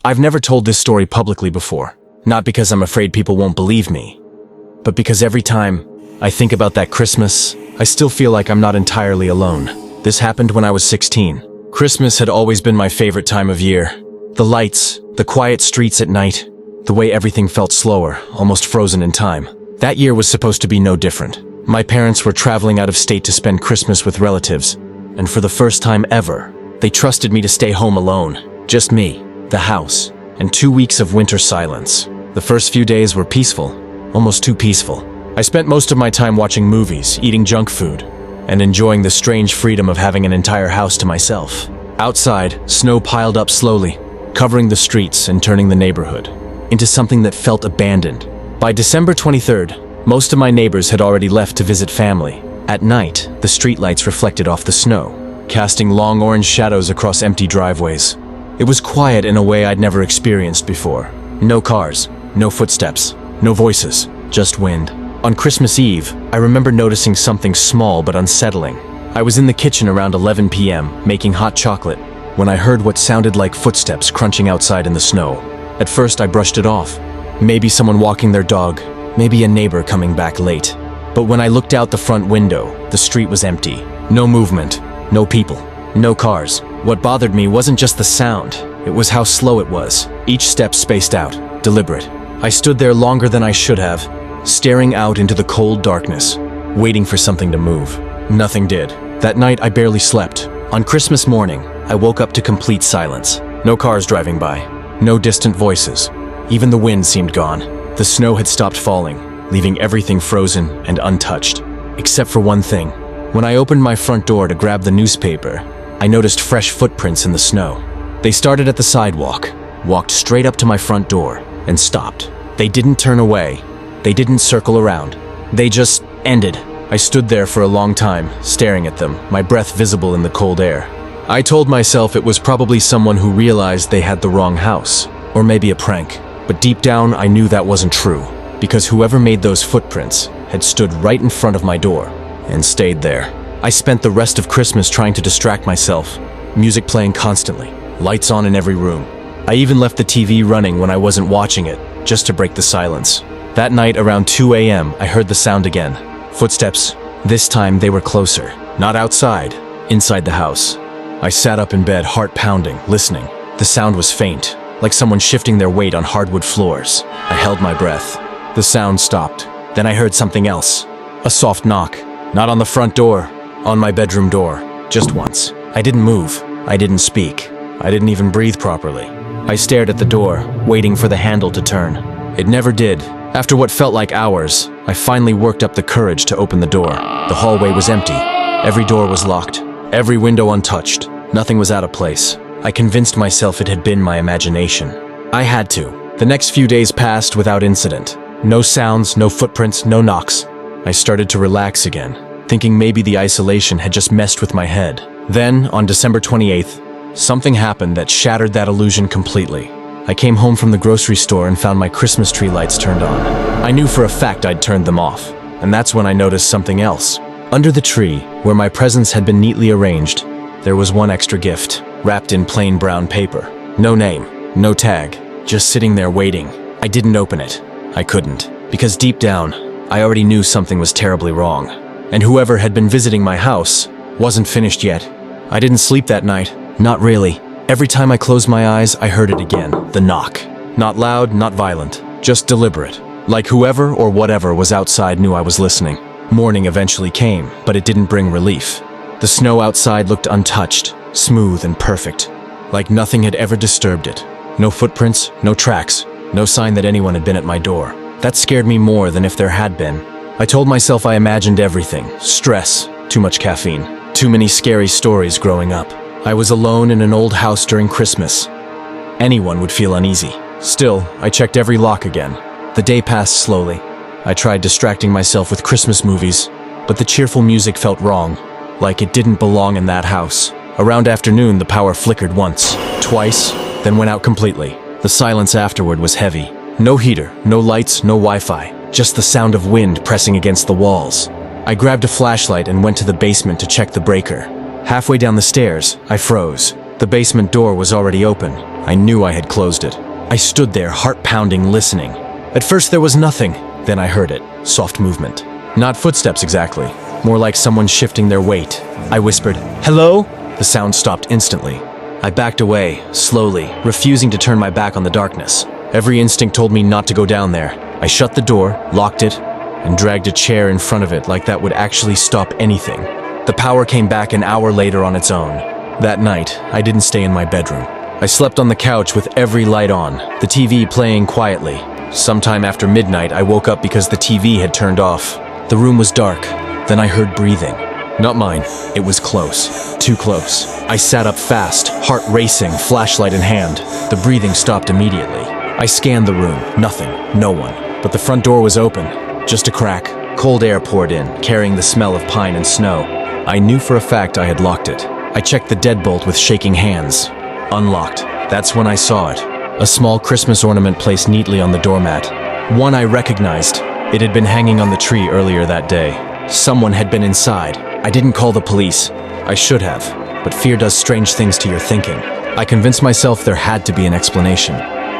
I've never told this story publicly before, not because I'm afraid people won't believe me, but because every time I think about that Christmas, I still feel like I'm not entirely alone. This happened when I was 16. Christmas had always been my favorite time of year. The lights, the quiet streets at night, the way everything felt slower, almost frozen in time. That year was supposed to be no different. My parents were traveling out of state to spend Christmas with relatives, and for the first time ever, they trusted me to stay home alone. Just me, the house, and 2 weeks of winter silence. The first few days were peaceful, almost too peaceful. I spent most of my time watching movies, eating junk food, and enjoying the strange freedom of having an entire house to myself. Outside, snow piled up slowly, covering the streets and turning the neighborhood into something that felt abandoned. By December 23rd, most of my neighbors had already left to visit family. At night, the streetlights reflected off the snow, casting long orange shadows across empty driveways. It was quiet in a way I'd never experienced before. No cars, no footsteps, no voices, just wind. On Christmas Eve, I remember noticing something small but unsettling. I was in the kitchen around 11 p.m. making hot chocolate when I heard what sounded like footsteps crunching outside in the snow. At first, I brushed it off. Maybe someone walking their dog, maybe a neighbor coming back late. But when I looked out the front window, the street was empty. No movement, no people, no cars. What bothered me wasn't just the sound, it was how slow it was. Each step spaced out, deliberate. I stood there longer than I should have, staring out into the cold darkness, waiting for something to move. Nothing did. That night, I barely slept. On Christmas morning, I woke up to complete silence. No cars driving by, no distant voices. Even the wind seemed gone. The snow had stopped falling, leaving everything frozen and untouched. Except for one thing. When I opened my front door to grab the newspaper, I noticed fresh footprints in the snow. They started at the sidewalk, walked straight up to my front door, and stopped. They didn't turn away. They didn't circle around. They just ended. I stood there for a long time, staring at them, my breath visible in the cold air. I told myself it was probably someone who realized they had the wrong house, or maybe a prank. But deep down, I knew that wasn't true, because whoever made those footprints had stood right in front of my door and stayed there. I spent the rest of Christmas trying to distract myself, music playing constantly, lights on in every room. I even left the TV running when I wasn't watching it, just to break the silence. That night around 2 a.m., I heard the sound again. Footsteps. This time they were closer. Not outside, inside the house. I sat up in bed, heart pounding, listening. The sound was faint, like someone shifting their weight on hardwood floors. I held my breath. The sound stopped. Then I heard something else. A soft knock. Not on the front door, on my bedroom door. Just once. I didn't move. I didn't speak. I didn't even breathe properly. I stared at the door, waiting for the handle to turn. It never did. After what felt like hours, I finally worked up the courage to open the door. The hallway was empty. Every door was locked. Every window untouched. Nothing was out of place. I convinced myself it had been my imagination. I had to. The next few days passed without incident. No sounds, no footprints, no knocks. I started to relax again, thinking maybe the isolation had just messed with my head. Then, on December 28th, something happened that shattered that illusion completely. I came home from the grocery store and found my Christmas tree lights turned on. I knew for a fact I'd turned them off, and that's when I noticed something else. Under the tree, where my presents had been neatly arranged, there was one extra gift, wrapped in plain brown paper. No name, no tag, just sitting there waiting. I didn't open it. I couldn't, because deep down, I already knew something was terribly wrong. And whoever had been visiting my house wasn't finished yet. I didn't sleep that night, not really. Every time I closed my eyes, I heard it again, the knock. Not loud, not violent, just deliberate. Like whoever or whatever was outside knew I was listening. Morning eventually came, but it didn't bring relief. The snow outside looked untouched, smooth and perfect, like nothing had ever disturbed it. No footprints, no tracks, no sign that anyone had been at my door. That scared me more than if there had been. I told myself I imagined everything. Stress, too much caffeine, too many scary stories growing up. I was alone in an old house during Christmas. Anyone would feel uneasy. Still, I checked every lock again. The day passed slowly. I tried distracting myself with Christmas movies, but the cheerful music felt wrong, like it didn't belong in that house. Around afternoon, the power flickered once, twice, then went out completely. The silence afterward was heavy. No heater, no lights, no Wi-Fi, just the sound of wind pressing against the walls. I grabbed a flashlight and went to the basement to check the breaker. Halfway down the stairs, I froze. The basement door was already open. I knew I had closed it. I stood there, heart pounding, listening. At first there was nothing. Then I heard it. Soft movement. Not footsteps exactly. More like someone shifting their weight. I whispered, "Hello?" The sound stopped instantly. I backed away, slowly, refusing to turn my back on the darkness. Every instinct told me not to go down there. I shut the door, locked it, and dragged a chair in front of it like that would actually stop anything. The power came back an hour later on its own. That night, I didn't stay in my bedroom. I slept on the couch with every light on, the TV playing quietly. Sometime after midnight, I woke up because the TV had turned off. The room was dark. Then I heard breathing. Not mine. It was close. Too close. I sat up fast, heart racing, flashlight in hand. The breathing stopped immediately. I scanned the room. Nothing. No one. But the front door was open. Just a crack. Cold air poured in, carrying the smell of pine and snow. I knew for a fact I had locked it. I checked the deadbolt with shaking hands. Unlocked. That's when I saw it. A small Christmas ornament placed neatly on the doormat. One I recognized. It had been hanging on the tree earlier that day. Someone had been inside. I didn't call the police. I should have, but fear does strange things to your thinking. I convinced myself there had to be an explanation.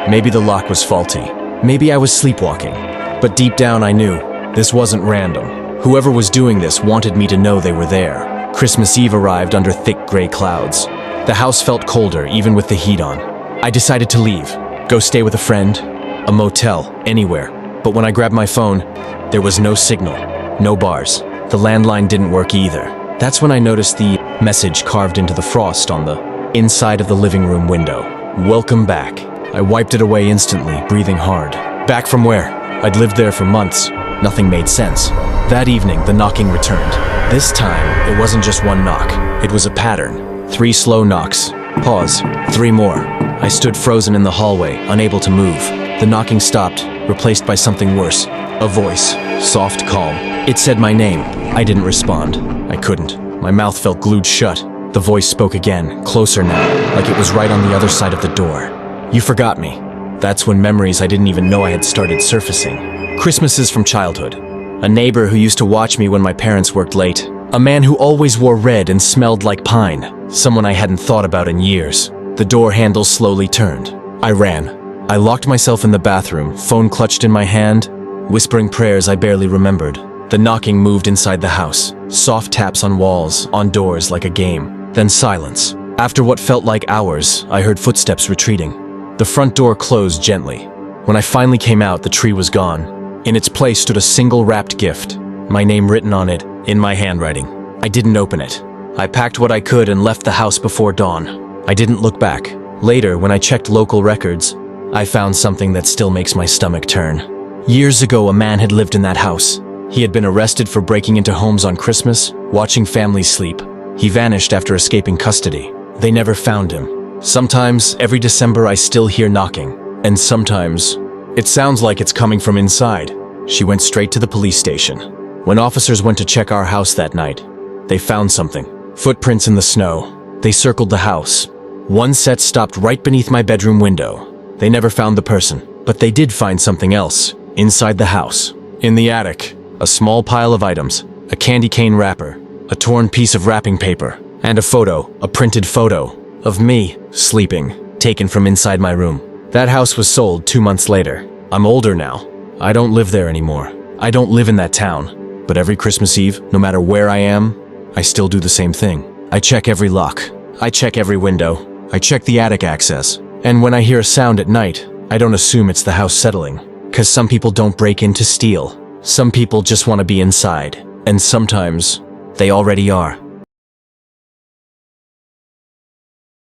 Maybe the lock was faulty. Maybe I was sleepwalking. But deep down I knew this wasn't random. Whoever was doing this wanted me to know they were there. Christmas Eve arrived under thick gray clouds. The house felt colder, even with the heat on. I decided to leave, go stay with a friend, a motel, anywhere. But when I grabbed my phone, there was no signal, no bars. The landline didn't work either. That's when I noticed the message carved into the frost on the inside of the living room window. "Welcome back." I wiped it away instantly, breathing hard. Back from where? I'd lived there for months. Nothing made sense. That evening, the knocking returned. This time, it wasn't just one knock. It was a pattern. 3 slow knocks. Pause. 3 more. I stood frozen in the hallway, unable to move. The knocking stopped, replaced by something worse. A voice. Soft, calm. It said my name. I didn't respond. I couldn't. My mouth felt glued shut. The voice spoke again, closer now, like it was right on the other side of the door. "You forgot me." That's when memories I didn't even know I had started surfacing. Christmases from childhood. A neighbor who used to watch me when my parents worked late. A man who always wore red and smelled like pine. Someone I hadn't thought about in years. The door handle slowly turned. I ran. I locked myself in the bathroom, phone clutched in my hand, whispering prayers I barely remembered. The knocking moved inside the house. Soft taps on walls, on doors like a game. Then silence. After what felt like hours, I heard footsteps retreating. The front door closed gently. When I finally came out, the tree was gone. In its place stood a single wrapped gift. My name written on it, in my handwriting. I didn't open it. I packed what I could and left the house before dawn. I didn't look back. Later, when I checked local records, I found something that still makes my stomach turn. Years ago, a man had lived in that house. He had been arrested for breaking into homes on Christmas, watching families sleep. He vanished after escaping custody. They never found him. Sometimes, every December, I still hear knocking. And sometimes, it sounds like it's coming from inside. She went straight to the police station. When officers went to check our house that night, they found something. Footprints in the snow. They circled the house. One set stopped right beneath my bedroom window. They never found the person, but they did find something else. Inside the house. In the attic. A small pile of items. A candy cane wrapper. A torn piece of wrapping paper. And a photo. A printed photo. Of me, sleeping. Taken from inside my room. That house was sold 2 months later. I'm older now. I don't live there anymore. I don't live in that town. But every Christmas Eve, no matter where I am, I still do the same thing. I check every lock. I check every window. I check the attic access. And when I hear a sound at night, I don't assume it's the house settling. 'Cause some people don't break in to steal. Some people just want to be inside. And sometimes, they already are.